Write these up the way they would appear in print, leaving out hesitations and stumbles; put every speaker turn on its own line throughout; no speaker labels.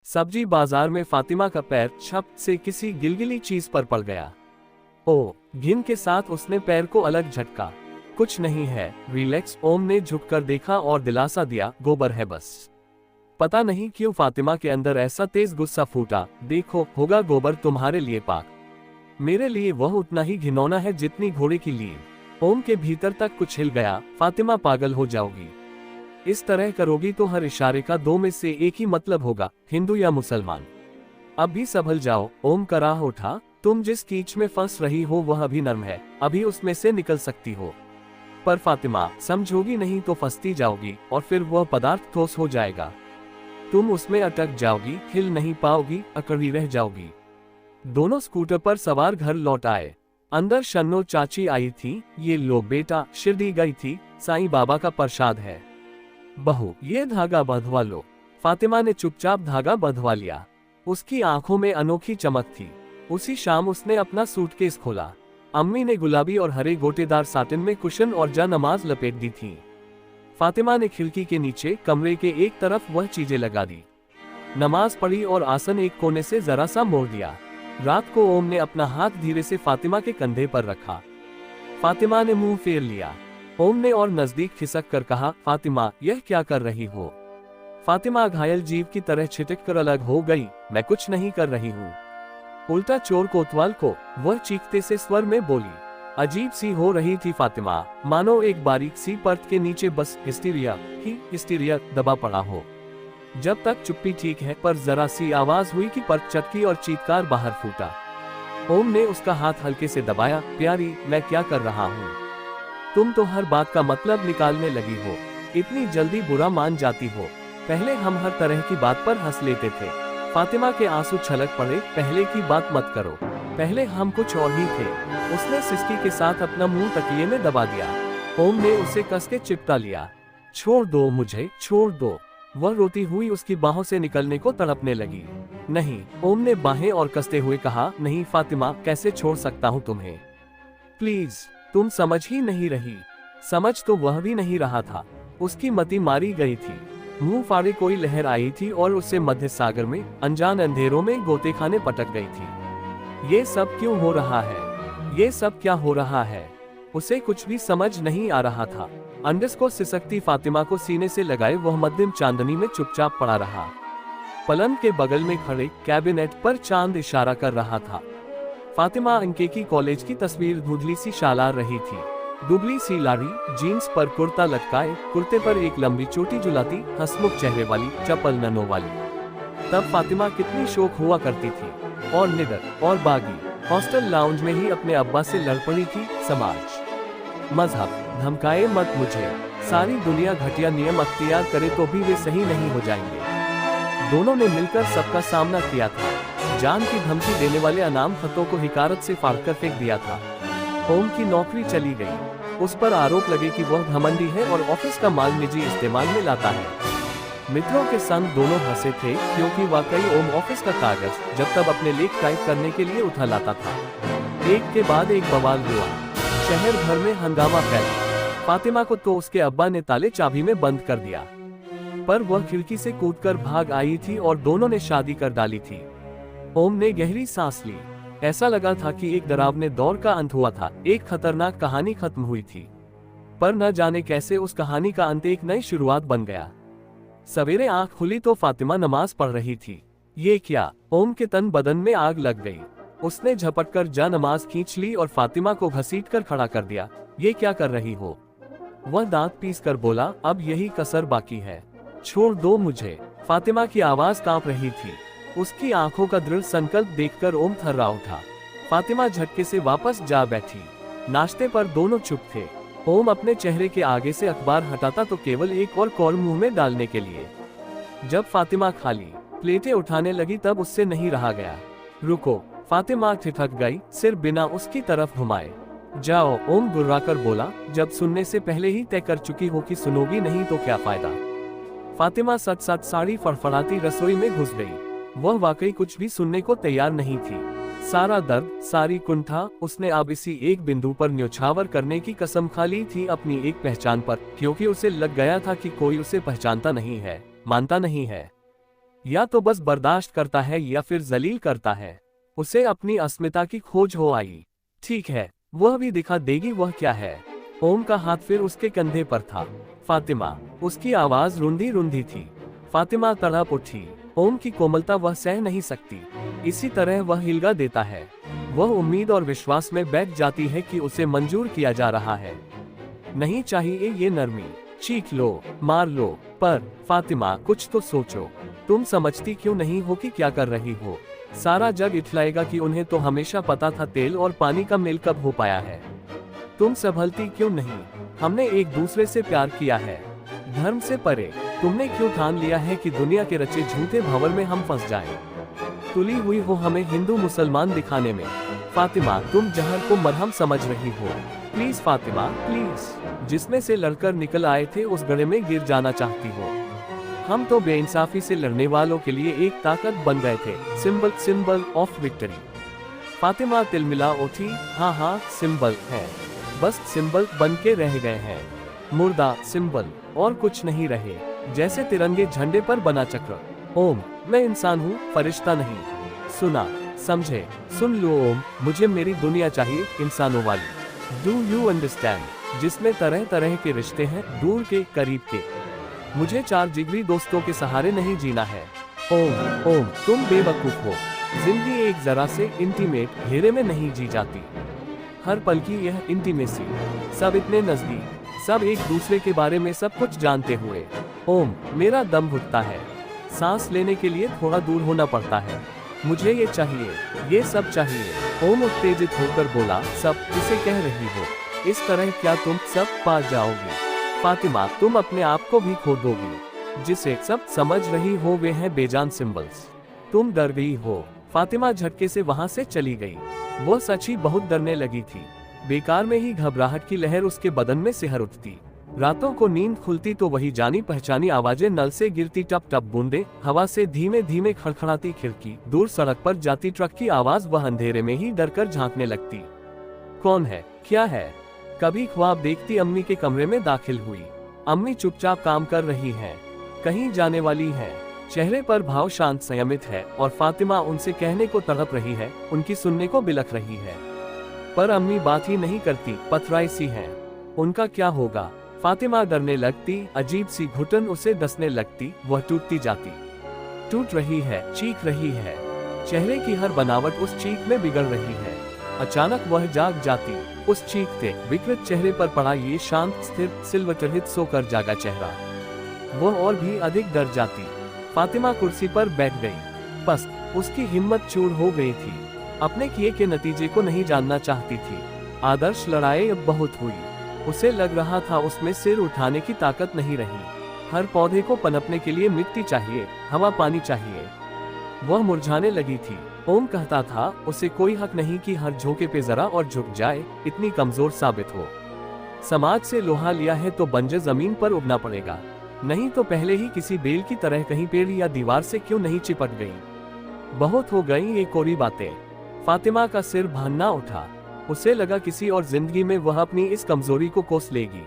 सब्जी बाजार में फातिमा का पैर छप से किसी गिलगिली चीज पर पड़ गया। ओ घिन के साथ उसने पैर को अलग झटका। कुछ नहीं है, रिलैक्स। ओम ने झुककर देखा और दिलासा दिया, गोबर है बस। पता नहीं क्यों फातिमा के अंदर ऐसा तेज गुस्सा फूटा। देखो, होगा गोबर तुम्हारे लिए पाक, मेरे लिए वह उतना ही घिनौना है जितनी घोड़े की लील। ओम के भीतर तक कुछ हिल गया। फातिमा, पागल हो जाओगी। इस तरह करोगी तो हर इशारे का दो में से एक ही मतलब होगा, हिंदू या मुसलमान। अब भी संभल जाओ। ओम कराह उठा। तुम जिस कीच में फंस रही हो वह अभी नर्म है, अभी उसमें से निकल सकती हो। पर फातिमा, समझोगी नहीं तो फंसती जाओगी और फिर वह पदार्थ ठोस हो जाएगा। तुम उसमें अटक जाओगी, हिल नहीं पाओगी, अकड़ी रह जाओगी। दोनों स्कूटर पर सवार घर लौट आए। अंदर शन्नो चाची आई थी। ये लो बेटा, शिरडी गई थी, साईं बाबा का प्रसाद है। बहू, ये धागा बंधवा लो। फातिमा ने चुपचाप धागा बंधवा लिया। उसकी आंखों में अनोखी चमक थी। उसी शाम उसने अपना सूटकेस खोला। अम्मी ने गुलाबी और हरे गोटेदार साटिन में कुशन और नमाज लपेट दी थी। फातिमा ने खिड़की के नीचे कमरे के एक तरफ वह चीजें लगा दी। नमाज पढ़ी और आसन एक कोने से जरा सा मोड़ दिया। रात को ओम ने अपना हाथ धीरे से फातिमा के कंधे पर रखा। फातिमा ने मुंह फेर लिया। ओम ने और नजदीक खिसक कर कहा, फातिमा, यह क्या कर रही हो? फातिमा घायल जीव की तरह छिटक कर अलग हो गई। मैं कुछ नहीं कर रही हूँ। उल्टा चोर कोतवाल को, वह चीखते से स्वर में बोली। अजीब सी हो रही थी फातिमा, मानो एक बारीक सी परत के नीचे बस हिस्टीरिया दबा पड़ा हो। जब तक चुप्पी ठीक है, पर जरा सी आवाज हुई कि परत चटकी और चीत्कार बाहर फूटा। ओम ने उसका हाथ हल्के से दबाया। प्यारी, मैं क्या कर रहा हूँ? तुम तो हर बात का मतलब निकालने लगी हो। इतनी जल्दी बुरा मान जाती हो। पहले हम हर तरह की बात पर हंस लेते थे। फातिमा के आंसू छलक पड़े। पहले की बात मत करो, पहले हम कुछ और ही थे। उसने सिसकी के साथ अपना मुंह तकिए में दबा दिया। ओम ने उसे कस के चिपटा लिया। छोड़ दो मुझे, छोड़ दो। वह रोती हुई उसकी बाहों से निकलने को तड़पने लगी। नहीं, ओम ने बाहें और कसते हुए कहा। नहीं फातिमा, कैसे छोड़ सकता हूँ तुम्हें? प्लीज, तुम समझ ही नहीं रही। समझ तो वह भी नहीं रहा था। उसकी मति मारी गई थी। मुंह फाड़े कोई लहर आई थी और उससे मध्य सागर में अनजान अंधेरों में गोते खाने पटक गई थी। ये सब क्यों हो रहा है? ये सब क्या हो रहा है? उसे कुछ भी समझ नहीं आ रहा था। अंडस को सिसकती फातिमा को सीने से लगाए वह मध्यम चांदनी में चुपचाप पड़ा रहा। पलंग के बगल में खड़े कैबिनेट पर चांद इशारा कर रहा था। फातिमा अंके की कॉलेज की तस्वीर धुंधली सी शालार रही थी। दुबली सी लाड़ी, जीन्स पर कुर्ता लटकाए, कुर्ते पर एक लंबी चोटी झुलाती, हंसमुख चेहरे वाली, चपल ननों वाली। तब फातिमा कितनी शौक हुआ करती थी, और निडर और बागी। हॉस्टल लाउंज में ही अपने अब्बा से लड़ पड़ी थी। समाज, मजहब, धमकाए मत मुझे। सारी दुनिया घटिया नियम अख्तियार करे तो भी वे सही नहीं हो जाएंगे। दोनों ने मिलकर सबका सामना किया था। जान की धमकी देने वाले अनाम खतों को हिकारत से फाड़कर फेंक दिया था। ओम की नौकरी चली गई। उस पर आरोप लगे कि वह घमंडी है और ऑफिस का माल निजी इस्तेमाल में लाता है। मित्रों के संग दोनों हंसे थे, क्योंकि वाकई ओम ऑफिस का कागज जब तब अपने लेख टाइप करने के लिए उठा लाता था। एक के बाद एक बवाल हुआ। शहर भर में हंगामा फैला। फातिमा को तो उसके अब्बा ने ताले चाबी में बंद कर दिया, पर वह खिड़की से कूदकर भाग आई थी और दोनों ने शादी कर डाली थी। ओम ने गहरी सांस ली। ऐसा लगा था कि एक डरावने दौर का अंत हुआ था, एक खतरनाक कहानी खत्म हुई थी। पर न जाने कैसे उस कहानी का अंत एक नई शुरुआत बन गया। सवेरे आंख खुली तो फातिमा नमाज पढ़ रही थी। ये क्या? ओम के तन बदन में आग लग गई। उसने झपटकर नमाज खींच ली और फातिमा को घसीटकर खड़ा कर दिया। ये क्या कर रही हो? वह दांत पीस कर बोला, अब यही कसर बाकी है, छोड़ दो मुझे। फातिमा की आवाज कांप रही थी। उसकी आंखों का दृढ़ संकल्प देखकर ओम थर्रा उठा। फातिमा झटके से वापस जा बैठी। नाश्ते पर दोनों चुप थे। ओम अपने चेहरे के आगे से अखबार हटाता तो केवल एक और कॉल मुंह में डालने के लिए। जब फातिमा खाली प्लेटें उठाने लगी तब उससे नहीं रहा गया। रुको, फातिमा ठिठक गई, सिर बिना उसकी तरफ घुमाए। जाओ, ओम गुर्राकर बोला, जब सुनने से पहले ही तय कर चुकी हो कि सुनोगी नहीं तो क्या फायदा। फातिमा सच सच साड़ी फड़फड़ाती रसोई में घुस गई। वह वाकई कुछ भी सुनने को तैयार नहीं थी। सारा दर्द, सारी कुंठा उसने अब इसी एक बिंदु पर न्योछावर करने की कसम खा ली थी, अपनी एक पहचान पर, क्योंकि उसे लग गया था कि कोई उसे पहचानता नहीं है, मानता नहीं है। या तो बस बर्दाश्त करता है या फिर जलील करता है। उसे अपनी अस्मिता की खोज हो आई। ठीक है, वह भी दिखा देगी वह क्या है। ओम का हाथ फिर उसके कंधे पर था। फातिमा, उसकी आवाज रुंधी रुंधी थी। फातिमा तड़प उठी। ओम की कोमलता वह सह नहीं सकती, इसी तरह वह हिलगा देता है। वह उम्मीद और विश्वास में बैठ जाती है कि उसे मंजूर किया जा रहा है। नहीं चाहिए ये नरमी, चीख लो, मार लो, पर फातिमा कुछ तो सोचो। तुम समझती क्यों नहीं हो कि क्या कर रही हो? सारा जग इठलाएगा कि उन्हें तो हमेशा पता था तेल और पानी का मेल कब हो पाया है। तुम संभलती क्यों नहीं? हमने एक दूसरे से प्यार किया है, धर्म से परे। तुमने क्यों ठान लिया है कि दुनिया के रचे झूठे भंवर में हम फंस जाएं? तुली हुई हो हमें हिंदू मुसलमान दिखाने में। फातिमा, तुम जहर को मरहम समझ रही हो। Please Fatima, please. जिसमें से लड़कर निकल आए थे उस गड्ढे में गिर जाना चाहती हो? हम तो बेइंसाफी से लड़ने वालों के लिए एक ताकत बन गए थे, सिंबल ऑफ विक्ट्री। फातिमा तिलमिला उठी। हाँ, सिंबल है, बस सिंबल बन के रह गए हैं। मुर्दा सिंबल, और कुछ नहीं रहे, जैसे तिरंगे झंडे पर बना चक्र। ओम, मैं इंसान हूँ, फरिश्ता नहीं। सुना, समझे? सुन लो ओम, मुझे मेरी दुनिया चाहिए, इंसानों वाली। Do you understand? जिसमें तरह तरह के रिश्ते हैं, दूर के, करीब के। मुझे 4 जिगरी दोस्तों के सहारे नहीं जीना है। ओम, तुम बेवकूफ हो। जिंदगी एक जरा से इंटीमेट घेरे में नहीं जी जाती। हर पल की यह इंटीमेसी, सब इतने नजदीक, सब एक दूसरे के बारे में सब कुछ जानते हुए। ओम, मेरा दम घुटता है, सांस लेने के लिए थोड़ा दूर होना पड़ता है। मुझे ये चाहिए, ये सब चाहिए। ओम उत्तेजित होकर बोला, सब किसे कह रही हो? इस तरह क्या तुम सब पा जाओगी? फातिमा, तुम अपने आप को भी खो दोगी। जिसे सब समझ रही हो वे हैं बेजान सिंबल्स। तुम डर गई हो। फातिमा झटके से वहां से चली गई। वो सच ही बहुत डरने लगी थी। बेकार में ही घबराहट की लहर उसके बदन में सिहर उठती। रातों को नींद खुलती तो वही जानी पहचानी आवाजें, नल से गिरती टप टप बूंदे, हवा से धीमे धीमे खड़खड़ाती खिड़की, दूर सड़क पर जाती ट्रक की आवाज। वह अंधेरे में ही डर कर झांकने लगती। कौन है, क्या है? कभी ख्वाब देखती अम्मी के कमरे में दाखिल हुई। अम्मी चुपचाप काम कर रही हैं, कहीं जाने वाली हैं। चेहरे पर भाव शांत संयमित है और फातिमा उनसे कहने को तड़प रही है, उनकी सुनने को बिलख रही है। पर अम्मी बात ही नहीं करती, पथराई सी हैं। उनका क्या होगा? फातिमा डरने लगती, अजीब सी घुटन उसे डसने लगती। वह टूटती जाती, टूट रही है, चीख रही है। चेहरे की हर बनावट उस चीख में बिगड़ रही है। अचानक वह जाग जाती। उस चीखते विकृत चेहरे पर पड़ा ये शांत, स्थिर, सिलवटरहित सोकर जागा चेहरा। वह और भी अधिक डर जाती। फातिमा कुर्सी पर बैठ गई। बस उसकी हिम्मत चूर हो गई थी। अपने किए के नतीजे को नहीं जानना चाहती थी। आदर्श लड़ाई अब बहुत हुई। उसे लग रहा था उसमें सिर उठाने की ताकत नहीं रही। हर पौधे को पनपने के लिए मिट्टी चाहिए, हवा, पानी चाहिए। वह मुरझाने लगी थी। ओम कहता था उसे कोई हक नहीं कि हर झोंके पे जरा और झुक जाए, इतनी कमजोर साबित हो। समाज से लोहा लिया है तो बंजर जमीन पर उगना पड़ेगा, नहीं तो पहले ही किसी बेल की तरह कहीं पेड़ या दीवार से क्यों नहीं चिपट गई। बहुत हो गई ये कोरी बातें। फातिमा का सिर भानना उठा। उसे लगा किसी और जिंदगी में वह अपनी इस कमजोरी को कोस लेगी।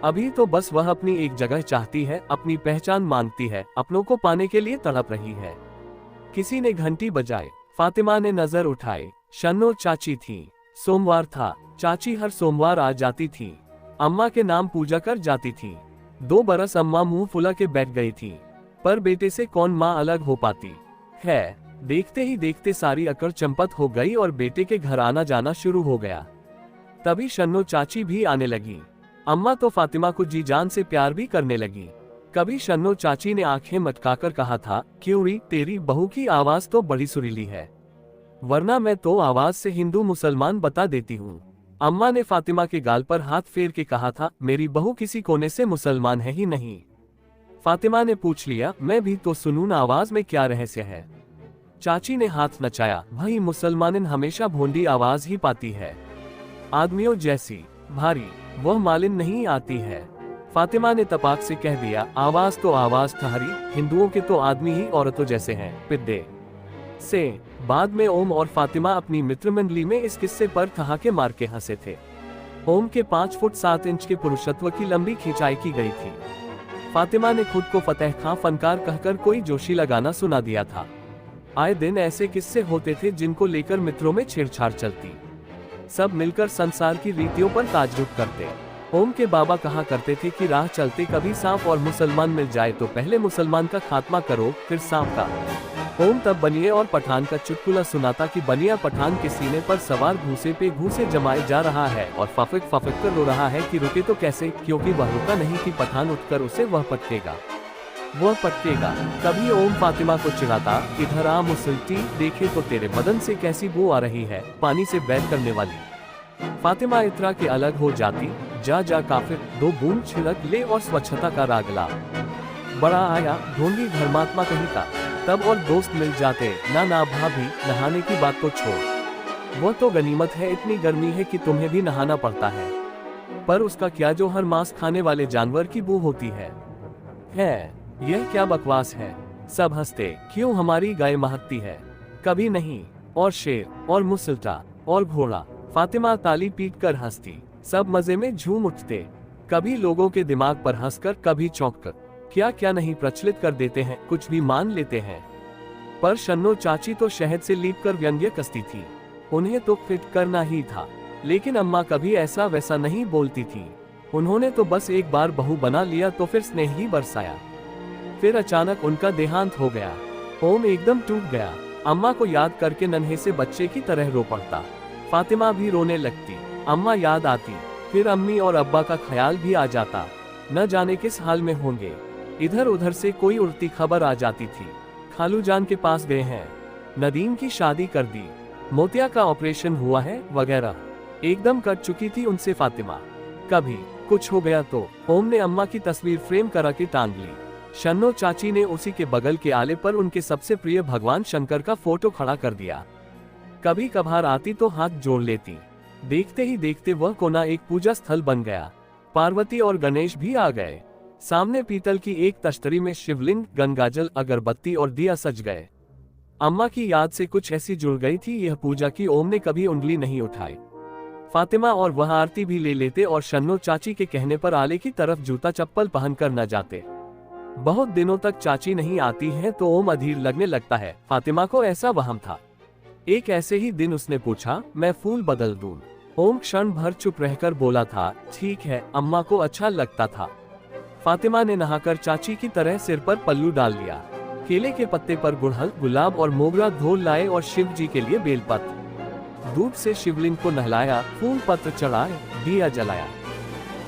अभी तो बस वह अपनी एक जगह चाहती है, अपनी पहचान मांगती है, अपनों को पाने के लिए तड़प रही है। किसी ने घंटी बजाई। फातिमा ने नजर उठाई। शन्नो चाची थी। सोमवार था। चाची हर सोमवार आ जाती थी। अम्मा के नाम पूजा कर जाती थी। 2 बरस अम्मा मुंह फुला के बैठ गई थी। पर बेटे से कौन माँ अलग हो पाती है। देखते ही देखते सारी अकड़ चंपत हो गई और बेटे के घर आना जाना शुरू हो गया। तभी शन्नो चाची भी आने लगी। अम्मा तो फातिमा को जी जान से प्यार भी करने लगी। कभी शन्नो चाची ने आंखें मटकाकर कहा था, क्यों तेरी बहू की आवाज तो बड़ी सुरीली है, वरना मैं तो आवाज से हिंदू मुसलमान बता देती हूँ। अम्मा ने फातिमा के गाल पर हाथ फेर के कहा था, मेरी बहू किसी कोने से मुसलमान है ही नहीं। फातिमा ने पूछ लिया, मैं भी तो सुनूं ना, आवाज में क्या रहस्य है। चाची ने हाथ नचाया, भाई मुसलमानिन हमेशा भोंडी आवाज ही पाती है, आदमियों जैसी भारी, वह मालिन नहीं आती है। फातिमा ने तपाक से कह दिया, आवाज तो आवाज ठहरी, हिंदुओं के तो आदमी ही औरतों जैसे हैं, पिद्दे से। बाद में ओम और फातिमा अपनी मित्र मंडली में इस किस्से पर ठहाके मार के हंसे थे। ओम के 5 फुट 7 इंच के पुरुषत्व की लंबी खिंचाई की गई थी। फातिमा ने खुद को फतेह खां फनकार कहकर कोई जोशीला गाना सुना दिया था। आए दिन ऐसे किस्से होते थे जिनको लेकर मित्रों में छेड़छाड़ चलती। सब मिलकर संसार की रीतियों पर ताज्जुब करते। ओम के बाबा कहा करते थे कि राह चलते कभी सांप और मुसलमान मिल जाए तो पहले मुसलमान का खात्मा करो, फिर सांप का। ओम तब बनिए और पठान का चुटकुला सुनाता कि बनिया पठान के सीने पर सवार घूसे पे घूसे जमाए जा रहा है और फफक कर रो रहा है कि रुके तो कैसे, क्योंकि वह रुका नहीं कि पठान उठकर उसे वह पटकेगा। कभी ओम फातिमा को चिढ़ाता, इधर आ मुसल्ती, देखे तो तेरे बदन से कैसी बू आ रही है, पानी से बैर करने वाली। फातिमा इतरा के अलग हो जाती, जा काफिर, 2 बूंद छिड़क ले और स्वच्छता का राग ला। बड़ा आया ढोंगी धर्मात्मा कहीं का, तब और दोस्त मिल जाते, ना भाभी, नहाने की बात तो छोड़, वो तो गनीमत है, इतनी गर्मी है कि तुम्हें भी नहाना पड़ता है। पर उसका क्या जो हर मांस खाने वाले जानवर की बू होती है। यह क्या बकवास है। सब हंसते, क्यों हमारी गाय महकती है। कभी नहीं, और शेर और मुसल्टा और घोड़ा। फातिमा ताली पीट कर हंसती, सब मजे में झूम उठते। कभी लोगों के दिमाग पर हंसकर, कभी चौंककर, क्या नहीं प्रचलित कर देते हैं, कुछ भी मान लेते हैं। पर शन्नो चाची तो शहद से लीपकर व्यंग्य कसती थी, उन्हें तो फिट करना ही था। लेकिन अम्मा कभी ऐसा वैसा नहीं बोलती थी। उन्होंने तो बस एक बार बहू बना लिया तो फिर स्नेह ही बरसाया। फिर अचानक उनका देहांत हो गया। ओम एकदम टूट गया। अम्मा को याद करके नन्हे से बच्चे की तरह रो पड़ता। फातिमा भी रोने लगती। अम्मा याद आती, फिर अम्मी और अब्बा का ख्याल भी आ जाता, न जाने किस हाल में होंगे। इधर उधर से कोई उड़ती खबर आ जाती थी, खालू जान के पास गए हैं, नदीम की शादी कर दी, मोतिया का ऑपरेशन हुआ है, वगैरह। एकदम कट चुकी थी उनसे फातिमा। कभी कुछ हो गया तो ओम ने अम्मा की तस्वीर फ्रेम करा के टांग ली। शन्नो चाची ने उसी के बगल के आले पर उनके सबसे प्रिय भगवान शंकर का फोटो खड़ा कर दिया। कभी कभार आती तो हाथ जोड़ लेती। देखते ही देखते वह कोना एक पूजा स्थल बन गया। पार्वती और गणेश भी आ गए। सामने पीतल की एक तश्तरी में शिवलिंग, गंगाजल, अगरबत्ती और दिया सज गए। अम्मा की याद से कुछ ऐसी जुड़ गई थी यह पूजा की ओम ने कभी उंगली नहीं उठाई। फातिमा और वह आरती भी ले लेते और शन्नो चाची के कहने पर आले की तरफ जूता चप्पल पहनकर न जाते। बहुत दिनों तक चाची नहीं आती है तो ओम अधीर लगने लगता है। फातिमा को ऐसा वहम था। एक ऐसे ही दिन उसने पूछा, मैं फूल बदल दूं? ओम क्षण भर चुप रहकर बोला था, ठीक है। अम्मा को अच्छा लगता था। फातिमा ने नहाकर चाची की तरह सिर पर पल्लू डाल लिया। केले के पत्ते पर गुड़हल, गुलाब और मोगरा धोल लाए और शिव जी के लिए बेलपत्र। दूध से शिवलिंग को नहलाया, फूल पत्र चढ़ाए, दिया जलाया।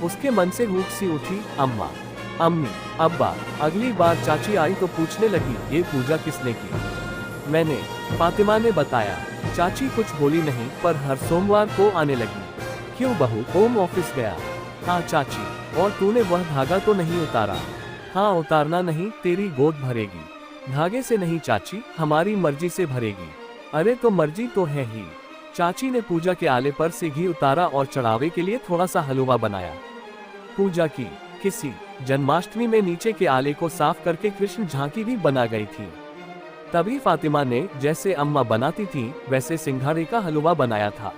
उसके मन से हुक सी उठी, अम्मा, अम्मी, अब्बा। अगली बार चाची आई तो पूछने लगी, ये पूजा किसने की? मैंने, फातिमा ने बताया। चाची कुछ बोली नहीं, पर हर सोमवार को आने लगी। क्यों बहू? ओम ऑफिस गया। हाँ चाची। और तूने वह धागा तो नहीं उतारा? हाँ, उतारना नहीं, तेरी गोद भरेगी। धागे से नहीं चाची, हमारी मर्जी से भरेगी। अरे तो मर्जी तो है ही। चाची ने पूजा के आले पर से घी उतारा और चढ़ावे के लिए थोड़ा सा हलवा बनाया। पूजा की किसी जन्माष्टमी में नीचे के आले को साफ करके कृष्ण झांकी भी बना गई थी। तभी फातिमा ने, जैसे अम्मा बनाती थी वैसे सिंघाड़े का हलवा बनाया था।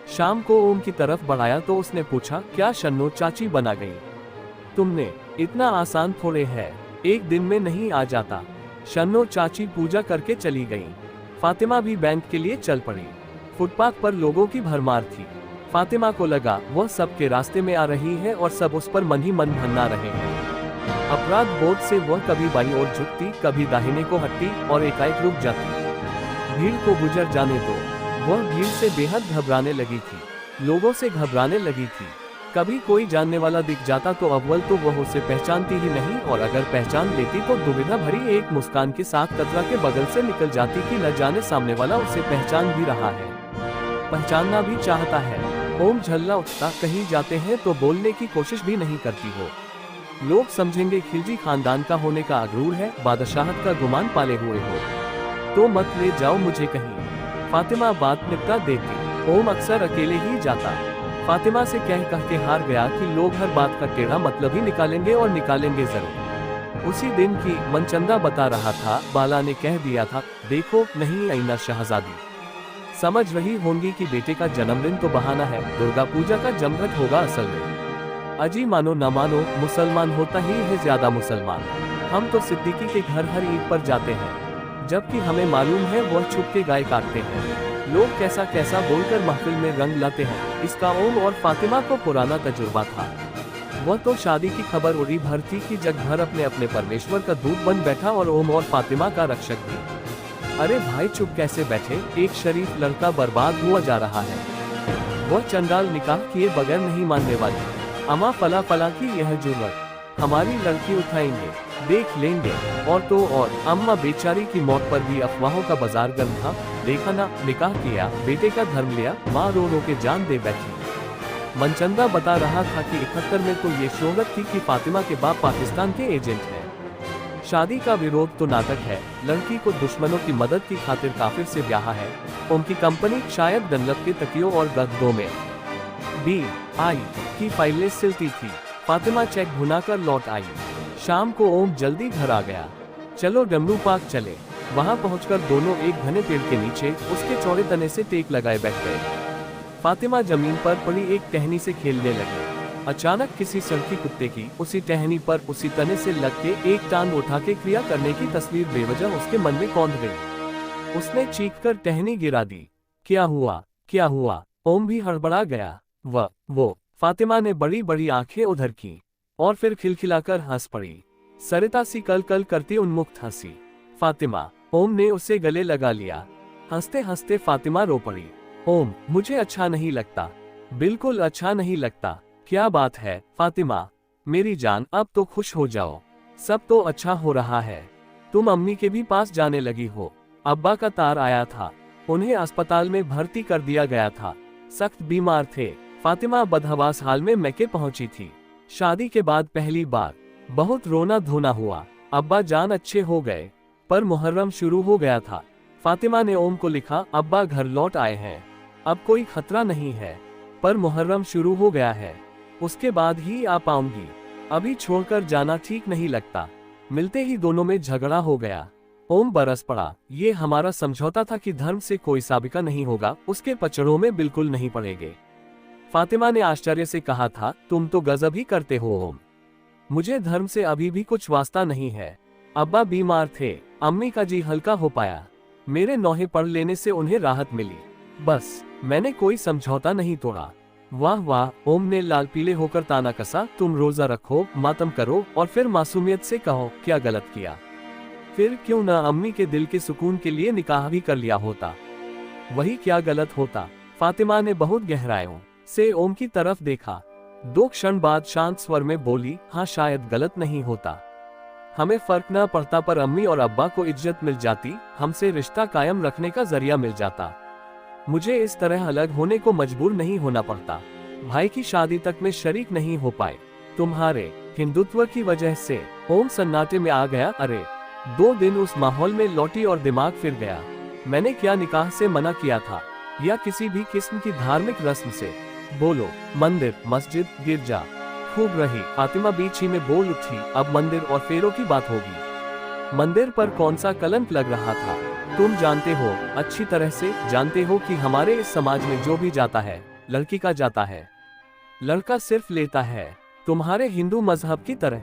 शाम को ओम की तरफ बढ़ाया तो उसने पूछा, क्या शन्नो चाची बना गई? तुमने? इतना आसान थोड़े है, एक दिन में नहीं आ जाता। शन्नो चाची पूजा करके चली गई। फातिमा भी बैंक के लिए चल पड़ी। फुटपाथ पर लोगों की भरमार थी। फातिमा को लगा वह सबके रास्ते में आ रही है और सब उस पर मन ही मन भन्ना रहे हैं। अपराध बोध से वह कभी बाईं ओर झुकती, कभी दाहिने को हटती और एकाएक रुक जाती। भीड़ को गुजर जाने दो। वह भीड़ से बेहद घबराने लगी थी, लोगों से घबराने लगी थी। कभी कोई जानने वाला दिख जाता तो अव्वल तो वह उसे पहचानती ही नहीं, और अगर पहचान लेती तो दुविधा भरी एक मुस्कान के साथ कतरा के बगल से निकल जाती कि न जाने सामने वाला उसे पहचान भी रहा है, पहचानना भी चाहता है। ओम झल्ला उठता, कहीं जाते हैं तो बोलने की कोशिश भी नहीं करती हो। लोग समझेंगे खिलजी खानदान का होने का अगरूर है, बादशाहत का गुमान पाले हुए हो, तो मत ले जाओ मुझे कहीं। फातिमा बात निपटा देती। ओम अक्सर अकेले ही जाता। फातिमा से कह के हार गया कि लोग हर बात का टेढ़ा मतलब ही निकालेंगे और निकालेंगे जरूर। उसी दिन की मनचंदा बता रहा था, बाला ने कह दिया था, देखो नहीं आई ना शहजादी। समझ रही होंगी कि बेटे का जन्मदिन तो बहाना है, दुर्गा पूजा का जमघट होगा असल में। अजी मानो न मानो, मुसलमान होता ही है ज्यादा मुसलमान। हम तो सिद्दीकी के घर हर ईद पर जाते हैं, जबकि हमें मालूम है वह छुप के गाय काटते हैं। लोग कैसा कैसा बोलकर महफिल में रंग लाते हैं। इसका ओम और फातिमा को पुराना तजुर्बा था। वह तो शादी की खबर उड़ी भर थी कि जग भर अपने अपने परमेश्वर का दूत बन बैठा और ओम और फातिमा का रक्षक भी। अरे भाई चुप कैसे बैठे, एक शरीफ लड़का बर्बाद हुआ जा रहा है। वह चंडाल निकाह किए बगैर नहीं मानने वाली। अमा फला फला की यह जुर्रत, हमारी लड़की उठाएंगे, देख लेंगे। और तो और अम्मा बेचारी की मौत पर भी अफवाहों का बाजार गर्म था। देखा ना, निकाह किया, बेटे का धर्म लिया, माँ रो रो के जान दे बैठी। मनचंदा बता रहा था कि 71 में तो ये शोहरत थी कि फातिमा के बाप पाकिस्तान के एजेंट हैं। शादी का विरोध तो नाटक है, लड़की को दुश्मनों की मदद की खातिर काफिर से ब्याह है। उनकी कंपनी शायद डनलप के तकियों और गद्दों में BI की फाइलें सिलती थी। फातिमा चेक भुनाकर लौट आई। शाम को ओम जल्दी घर आ गया। चलो डमरू पार्क चले। वहां पहुंचकर दोनों एक घने पेड़ के नीचे उसके चौड़े तने से टेक लगाए बैठ गए। फातिमा जमीन पर पड़ी एक टहनी से खेलने लगी। अचानक किसी सड़की कुत्ते की उसी टहनी पर उसी तने से लग के एक टांग उठा के क्रिया करने की तस्वीर बेवजह उसके मन में कौंध गई। उसने चीख कर टहनी गिरा दी। क्या हुआ, क्या हुआ? ओम भी हड़बड़ा गया। वो फातिमा ने बड़ी बड़ी आंखें उधर की और फिर खिलखिलाकर हंस पड़ी, सरिता सी कल कल करती उन्मुक्त हंसी। फातिमा, ओम ने उसे गले लगा लिया। हंसते हंसते फातिमा रो पड़ी। ओम, मुझे अच्छा नहीं लगता, बिल्कुल अच्छा नहीं लगता। क्या बात है फातिमा, मेरी जान, अब तो खुश हो जाओ, सब तो अच्छा हो रहा है। तुम अम्मी के भी पास जाने लगी हो। अब्बा का तार आया था, उन्हें अस्पताल में भर्ती कर दिया गया था, सख्त बीमार थे। फातिमा बदहवास हाल में मैके पहुंची थी। शादी के बाद पहली बार बहुत रोना धोना हुआ। अब्बा जान अच्छे हो गए, पर मुहर्रम शुरू हो गया था। फातिमा ने ओम को लिखा, अब्बा घर लौट आए हैं, अब कोई खतरा नहीं है, पर मुहर्रम शुरू हो गया है, उसके बाद ही आ पाऊंगी। अभी छोड़कर जाना ठीक नहीं लगता। मिलते ही दोनों में झगड़ा हो गया। ओम बरस पड़ा। ये हमारा समझौता था कि धर्म से कोई साबिका नहीं होगा, उसके पचड़ों में बिल्कुल नहीं पड़ेंगे। फातिमा ने आश्चर्य से कहा था, तुम तो गजब ही करते हो ओम, मुझे धर्म से अभी भी कुछ वास्ता नहीं है। अब्बा बीमार थे, अम्मी का जी हल्का हो पाया, मेरे नौहे पढ़ लेने से उन्हें राहत मिली, बस मैंने कोई समझौता नहीं तोड़ा। वाह वाह, ओम ने लाल पीले होकर ताना कसा, तुम रोजा रखो, मातम करो और फिर मासूमियत से कहो क्या गलत किया। फिर क्यों ना अम्मी के दिल के सुकून के लिए निकाह भी कर लिया होता, वही क्या गलत होता। फातिमा ने बहुत गहराइयों से ओम की तरफ देखा। 2 क्षण बाद शांत स्वर में बोली, हाँ शायद गलत नहीं होता, हमें फर्क न पड़ता, पर अम्मी और अब्बा को इज्जत मिल जाती, हमसे रिश्ता कायम रखने का जरिया मिल जाता। मुझे इस तरह अलग होने को मजबूर नहीं होना पड़ता। भाई की शादी तक में शरीक नहीं हो पाए, तुम्हारे हिंदुत्व की वजह से। ओम सन्नाटे में आ गया। अरे 2 दिन उस माहौल में लौटी और दिमाग फिर गया। मैंने क्या निकाह से मना किया था या किसी भी किस्म की धार्मिक रस्म से? बोलो, मंदिर, मस्जिद, गिरजा। खूब रही। फातिमा बीच ही में बोल उठी, अब मंदिर और फेरों की बात होगी। मंदिर पर कौन सा कलंक लग रहा था? तुम जानते हो, अच्छी तरह से जानते हो कि हमारे इस समाज में जो भी जाता है, लड़की का जाता है, लड़का सिर्फ लेता है। तुम्हारे हिंदू मजहब की तरह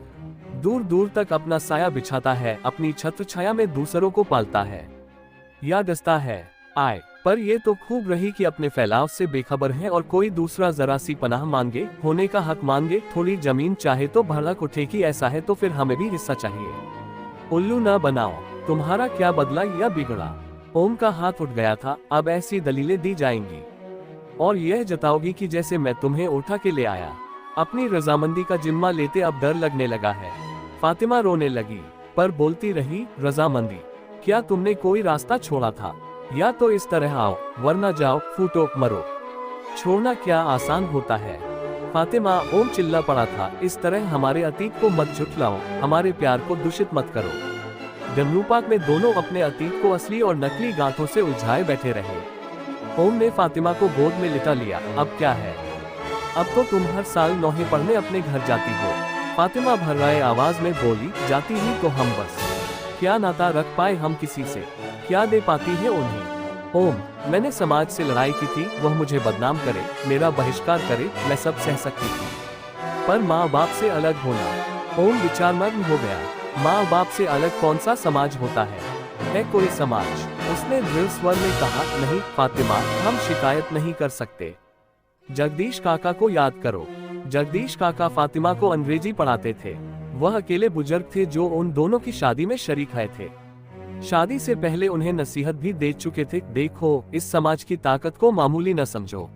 दूर दूर तक अपना साया बिछाता है, अपनी छत्र छाया में दूसरों को पालता है या डसता है। आए, पर ये तो खूब रही कि अपने फैलाव से बेखबर है और कोई दूसरा जरा सी पनाह मांगे, होने का हक मांगे, थोड़ी जमीन चाहे तो भड़क उठे कि ऐसा है तो फिर हमें भी हिस्सा चाहिए। उल्लू ना बनाओ, तुम्हारा क्या बदला या बिगड़ा? ओम का हाथ उठ गया था। अब ऐसी दलीलें दी जाएंगी और यह जताओगी कि जैसे मैं तुम्हें उठा के ले आया। अपनी रजामंदी का जिम्मा लेते अब डर लगने लगा है। फातिमा रोने लगी, पर बोलती रही, रजामंदी? क्या तुमने कोई रास्ता छोड़ा था? या तो इस तरह आओ, वरना जाओ, फूटो, मरो। छोड़ना क्या आसान होता है? फातिमा, ओम चिल्ला पड़ा था, इस तरह हमारे अतीत को मत झुठलाओ, हमारे प्यार को दूषित मत करो। डमरू पार्क में दोनों अपने अतीत को असली और नकली गांठों से उलझाए बैठे रहे। ओम ने फातिमा को गोद में लिटा लिया। अब क्या है? अब तो तुम हर साल नौहे पढ़ने अपने घर जाती हो। फातिमा भर्राए आवाज में बोली, जाती ही तो हम बस क्या नाता रख पाए हम किसी से, क्या दे पाती है उन्हें? ओम, मैंने समाज से लड़ाई की थी, वह मुझे बदनाम करे, मेरा बहिष्कार करे, मैं सब सह सकती थी, पर माँ बाप से अलग होना। ओम विचारमग्न हो गया। माँ बाप से अलग कौन सा समाज होता है कोई समाज? उसने दृढ़ स्वर में कहा, नहीं फातिमा, हम शिकायत नहीं कर सकते। जगदीश काका को याद करो। जगदीश काका फातिमा को अंग्रेजी पढ़ाते थे। वह अकेले बुजुर्ग थे जो उन दोनों की शादी में शरीक आए थे। शादी से पहले उन्हें नसीहत भी दे चुके थे, देखो इस समाज की ताकत को मामूली न समझो,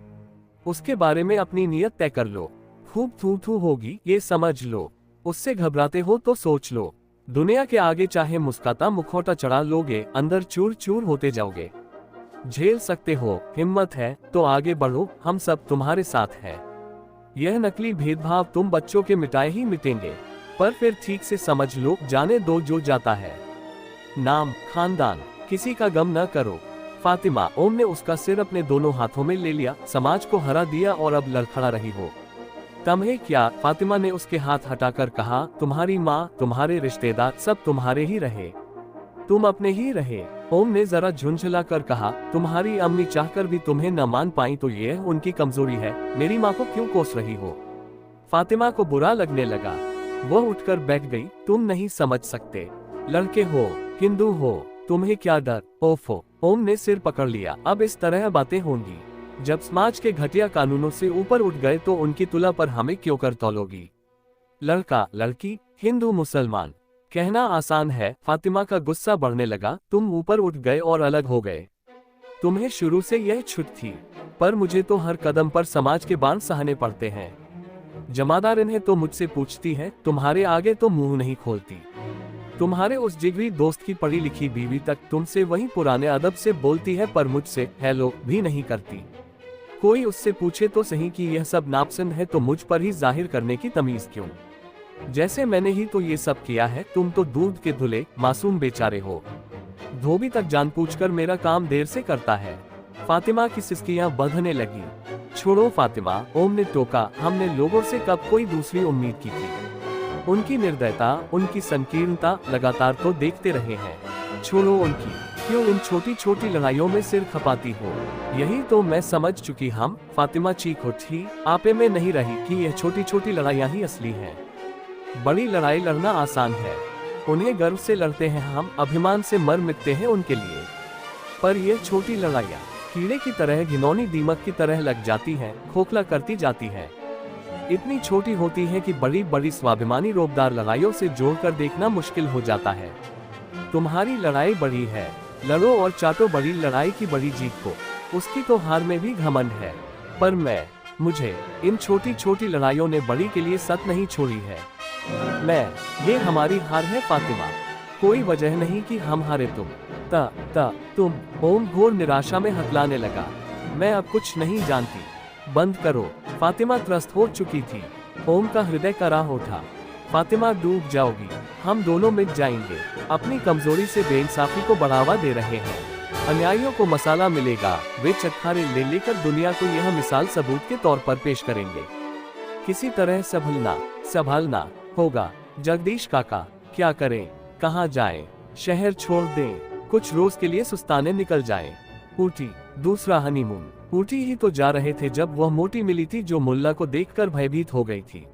उसके बारे में अपनी नीयत तय कर लो। खूब थू थू होगी ये समझ लो, उससे घबराते हो तो सोच लो। दुनिया के आगे चाहे मुस्काता मुखौटा चढ़ा लोगे, अंदर चूर चूर होते जाओगे। झेल सकते हो, हिम्मत है तो आगे बढ़ो, हम सब तुम्हारे साथ हैं। यह नकली भेदभाव तुम बच्चों के मिटाए ही मिटेंगे, पर फिर ठीक से समझ लो, जाने दो जो जाता है। नाम, खानदान, किसी का गम न करो। फातिमा, ओम ने उसका सिर अपने दोनों हाथों में ले लिया, समाज को हरा दिया और अब लड़खड़ा रही हो। तुम्हें क्या? फातिमा ने उसके हाथ हटाकर कहा, तुम्हारी माँ, तुम्हारे रिश्तेदार सब तुम्हारे ही रहे, तुम अपने ही रहे। ओम ने जरा झुंझला कर कहा, तुम्हारी अम्मी चाहकर भी तुम्हें न मान पाई तो यह उनकी कमजोरी है, मेरी माँ को क्यों कोस रही हो? फातिमा को बुरा लगने लगा। वह उठकर बैठ गई। तुम नहीं समझ सकते, लड़के हो, हिंदू हो, तुम्हें क्या डर? ओफो, ओम ने सिर पकड़ लिया। अब इस तरह बातें होंगी। जब समाज के घटिया कानूनों से ऊपर उठ गए तो उनकी तुला पर हमें क्यों कर तौलोगी? लड़का, लड़की, हिंदू मुसलमान, कहना आसान है। फातिमा का गुस्सा बढ़ने लगा। तुम ऊपर उठ गए और अलग हो गए। तुम्हें शुरू से यह छुट थी, पर मुझे तो हर कदम पर समाज के बाण सहने पड़ते हैं। जमादार इन्हें तो मुझसे पूछती है, तुम्हारे आगे तो मुंह नहीं खोलती। तुम्हारे उस जिगरी दोस्त की पढ़ी लिखी बीवी तक तुमसे वही पुराने अदब से बोलती है, पर मुझसे हेलो भी नहीं करती। कोई उससे पूछे तो सही कि यह सब नापसंद है तो मुझ पर ही जाहिर करने की तमीज क्यों? जैसे मैंने ही तो ये सब किया है। तुम तो दूध के धुले मासूम बेचारे हो। धोबी तक जानबूझकर मेरा काम देर से करता है। फातिमा की सिसकियां बंधने लगी। छोड़ो फातिमा, ओम ने टोका, हमने लोगों से कब कोई दूसरी उम्मीद की थी? उनकी निर्दयता, उनकी संकीर्णता लगातार तो देखते रहे हैं। छोड़ो उनकी, क्यों इन छोटी छोटी लड़ाइयों में सिर खपाती हो? यही तो मैं समझ चुकी। हम, फातिमा चीख उठी, आपे में नहीं रही कि यह छोटी छोटी लड़ाइयाँ ही असली हैं। बड़ी लड़ाई लड़ना आसान है, उन्हें गर्व से लड़ते हैं हम, अभिमान से मर मिटते हैं उनके लिए। पर यह छोटी लड़ाइयाँ कीड़े की तरह, घिनौनी दीमक की तरह लग जाती हैं, खोखला करती जाती हैं। इतनी छोटी होती है कि बड़ी बड़ी स्वाभिमानी रोबदार लड़ाइयों से जोड़कर देखना मुश्किल हो जाता है। तुम्हारी लड़ाई बड़ी है, लड़ो और चाटो बड़ी लड़ाई की बड़ी जीत को। उसकी तो हार में भी घमंड है, पर मुझे इन छोटी छोटी लड़ाइयों ने बड़ी के लिए सत नहीं छोड़ी है। ये हमारी हार है फातिमा, कोई वजह नहीं कि हम हारे। तुम। ओम घोर निराशा में हकलाने लगा। मैं अब कुछ नहीं जानती, बंद करो। फातिमा त्रस्त हो चुकी थी। ओम का हृदय कराह उठा। फातिमा डूब जाओगी, हम दोनों मिट जाएंगे। अपनी कमजोरी से बेइंसाफी को बढ़ावा दे रहे हैं, अन्यायियों को मसाला मिलेगा। वे चटखारे ले लेकर दुनिया को यह मिसाल सबूत के तौर पर पेश करेंगे। किसी तरह संभलना होगा। जगदीश काका, क्या करें, कहाँ जाएं? शहर छोड़ दें, कुछ रोज के लिए सुस्ताने निकल जाएं। ऊटी, दूसरा हनीमून। ऊटी ही तो जा रहे थे जब वह मोटी मिली थी, जो मुल्ला को देखकर भयभीत हो गई थी।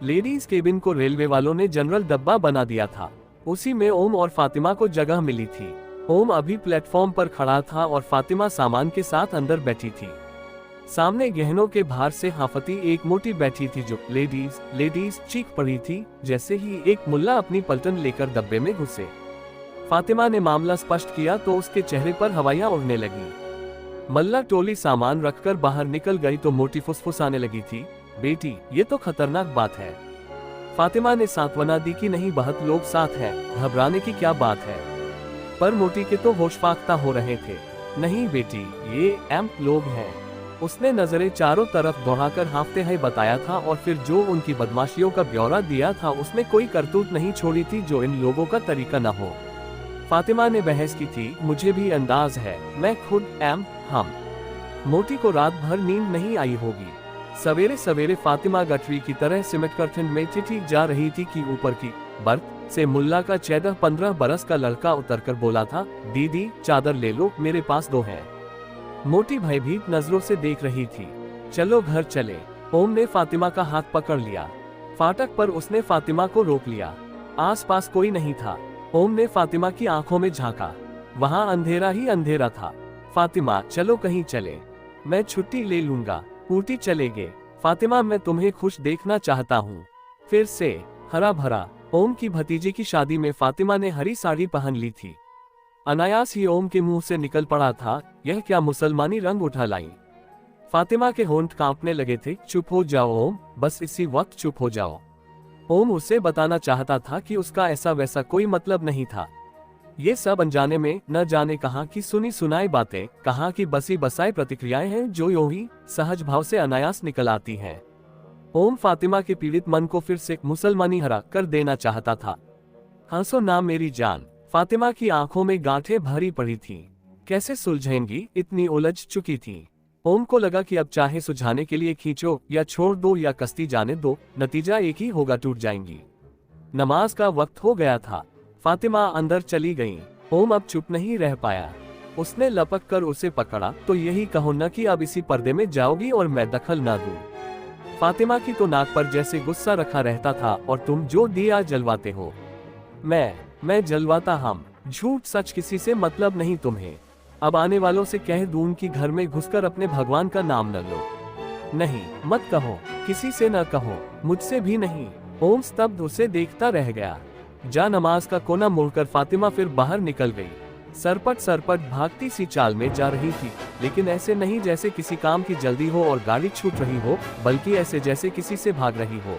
लेडीज केबिन को रेलवे वालों ने जनरल डब्बा बना दिया था। उसी में ओम और फातिमा को जगह मिली थी। ओम अभी प्लेटफॉर्म पर खड़ा था और फातिमा सामान के साथ अंदर बैठी थी। सामने गहनों के भार से हाफती एक मोटी बैठी थी जो लेडीज चीख पड़ी थी। जैसे ही एक मुल्ला अपनी पलटन लेकर डब्बे में घुसे, फातिमा ने मामला स्पष्ट किया तो उसके चेहरे पर हवाइयां उड़ने लगी। मल्ला टोली सामान रखकर बाहर निकल गई तो मोटी फुसफुसाने लगी थी, बेटी ये तो खतरनाक बात है। फातिमा ने सांत्वना दी कि नहीं, बहुत लोग साथ हैं, घबराने की क्या बात है। पर मोटी के तो होश फाख्ता हो रहे थे। नहीं बेटी, ये एम्प लोग हैं। उसने नजरें चारों तरफ दौड़ाकर हाँफते हुए बताया था, और फिर जो उनकी बदमाशियों का ब्यौरा दिया था उसमें कोई करतूत नहीं छोड़ी थी जो इन लोगों का तरीका न हो। फातिमा ने बहस की थी, मुझे भी अंदाज है, मैं खुद हम। मोटी को रात भर नींद नहीं आई होगी। सवेरे सवेरे फातिमा गठरी की तरह सिमट कर ठंड में चिट्ठी जा रही थी कि ऊपर की बर्थ से मुल्ला का 14-15 बरस का लड़का उतरकर बोला था, दीदी चादर ले लो, मेरे पास 2 हैं। मोटी भयभीत नजरों से देख रही थी। चलो घर चले। ओम ने फातिमा का हाथ पकड़ लिया। फाटक पर उसने फातिमा को रोक लिया। आसपास कोई नहीं था। ओम ने फातिमा की आंखों में झांका। वहां अंधेरा ही अंधेरा था। फातिमा, चलो कहीं चले, मैं छुट्टी ले लूंगा। ऊटी चलेंगे। फातिमा, मैं तुम्हें खुश देखना चाहता हूँ। फिर से हरा भरा। ओम की भतीजे की शादी में फातिमा ने हरी साड़ी पहन ली थी। अनायास ही ओम के मुंह से निकल पड़ा था, यह क्या मुसलमानी रंग उठा लाई। फातिमा के होंठ कांपने लगे थे। चुप हो जाओ ओम, बस इसी वक्त चुप हो जाओ। ओम उसे बताना चाहता था कि उसका ऐसा वैसा कोई मतलब नहीं था। ये सब अनजाने में न जाने कहां की सुनी सुनाई बातें, कहां की बसी बसाई प्रतिक्रियाएं हैं जो यूं ही सहज भाव से अनायास निकल आती हैं। ओम फातिमा के पीड़ित मन को फिर से मुसलमानी हरा कर देना चाहता था। हंसो ना मेरी जान। फातिमा की आंखों में गांठें भरी पड़ी थीं। कैसे सुलझेंगी, इतनी उलझ चुकी थी। ओम को लगा कि अब चाहे सुझाने के लिए खींचो या छोड़ दो या कश्ती जाने दो, नतीजा एक ही होगा, टूट जाएंगी। नमाज का वक्त हो गया था। फातिमा अंदर चली गई। ओम अब चुप नहीं रह पाया। उसने लपक कर उसे पकड़ा। तो यही कहो न कि अब इसी पर्दे में जाओगी और मैं दखल न दूं। फातिमा की तो नाक पर जैसे गुस्सा रखा रहता था। और तुम जो दिया जलवाते हो। मैं जलवाता हम। झूठ सच किसी से मतलब नहीं तुम्हें। अब आने वालों से कह दूं कि घर में घुसकर अपने भगवान का नाम न लो। नहीं, मत कहो, किसी से न कहो, मुझसे भी नहीं। ओम स्तब्ध उसे देखता रह गया। जा नमाज का कोना मुड़कर फातिमा फिर बाहर निकल गई। सरपट भागती सी चाल में जा रही थी, लेकिन ऐसे नहीं जैसे किसी काम की जल्दी हो और गाड़ी छूट रही हो, बल्कि ऐसे जैसे किसी से भाग रही हो।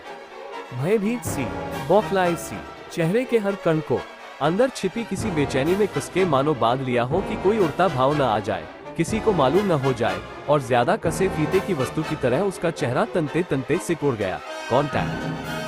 भयभीत सी, बौखलाई सी, चेहरे के हर कण को अंदर छिपी किसी बेचैनी में कसके मानो बांध लिया हो कि कोई उड़ता भाव न आ जाए, किसी को मालूम न हो जाए, और ज्यादा कसे फीते की वस्तु की तरह उसका चेहरा तनते तनते सिकुड़ गया। कॉन्टैक्ट।